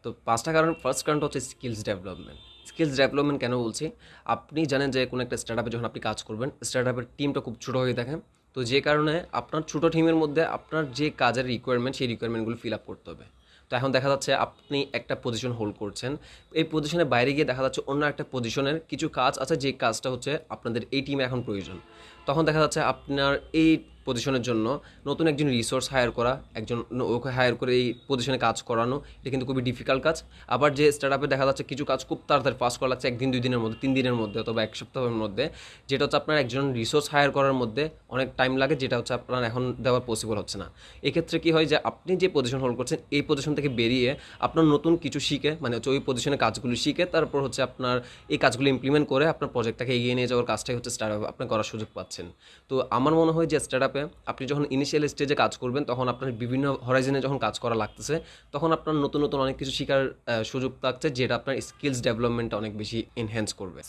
তো ৫টা কারণ, ফার্স্ট কারণটা হচ্ছে স্কিলস ডেভেলপমেন্ট। স্কিলস ডেভেলপমেন্ট কেন বলছি? আপনি জানেন যে কোনো একটা স্টার্টআপে যখন আপনি কাজ করবেন, স্টার্টআপের টিমটা খুব ছোটো হয়ে থাকে। তো যে কারণে আপনার ছোটো টিমের মধ্যে আপনার যে কাজের রিকোয়ারমেন্ট, সেই রিকোয়ারমেন্টগুলো ফিল আপ করতে হবে। তো এখন দেখা যাচ্ছে আপনি একটা পজিশন হোল্ড করছেন। এই পজিশনের বাইরে গিয়ে দেখা যাচ্ছে অন্য একটা পজিশনের কিছু কাজ আছে, যে কাজটা হচ্ছে আপনাদের এই টিমে এখন প্রয়োজন। তখন দেখা যাচ্ছে আপনার এই পজিশনের জন্য নতুন একজন রিসোর্স হায়ার করা, ওকে হায়ার করে এই পজিশনে কাজ করানো, এটা কিন্তু খুবই ডিফিকাল্ট কাজ। আবার যে স্টার্টআপে দেখা যাচ্ছে কিছু কাজ খুব তাড়াতাড়ি ফাস্ট করা লাগছে, 1 দিন 2 দিনের মধ্যে, 3 দিনের মধ্যে অথবা 1 সপ্তাহের মধ্যে, যেটা হচ্ছে আপনার একজন রিসোর্স হায়ার করার মধ্যে অনেক টাইম লাগে, যেটা হচ্ছে আপনার এখন দেওয়া পসিবল হচ্ছে না। এক্ষেত্রে কী হয় যে আপনি যে পজিশন হোল্ড করছেন, এই পজিশন থেকে বেরিয়ে আপনার নতুন কিছু শিখে, মানে হচ্ছে ওই পজিশনে কাজগুলো শিখে তারপর হচ্ছে আপনার এই কাজগুলো ইমপ্লিমেন্ট করে আপনার প্রজেক্টটাকে এগিয়ে নিয়ে যাওয়ার কাজটাই হচ্ছে স্টার্টআপ আপনি করার সুযোগ পাচ্ছেন। তো আমার মনে হয় যে স্টার্টআপে আপনি যখন ইনিশিয়াল স্টেজে কাজ করবেন, তখন আপনার বিভিন্ন হরাইজনে যখন কাজ করা লাগতেছে, তখন আপনার নতুন নতুন অনেক কিছু শেখার সুযোগ থাকছে, যেটা আপনার স্কিলস ডেভেলপমেন্টটা অনেক বেশি এনহ্যান্স করবে।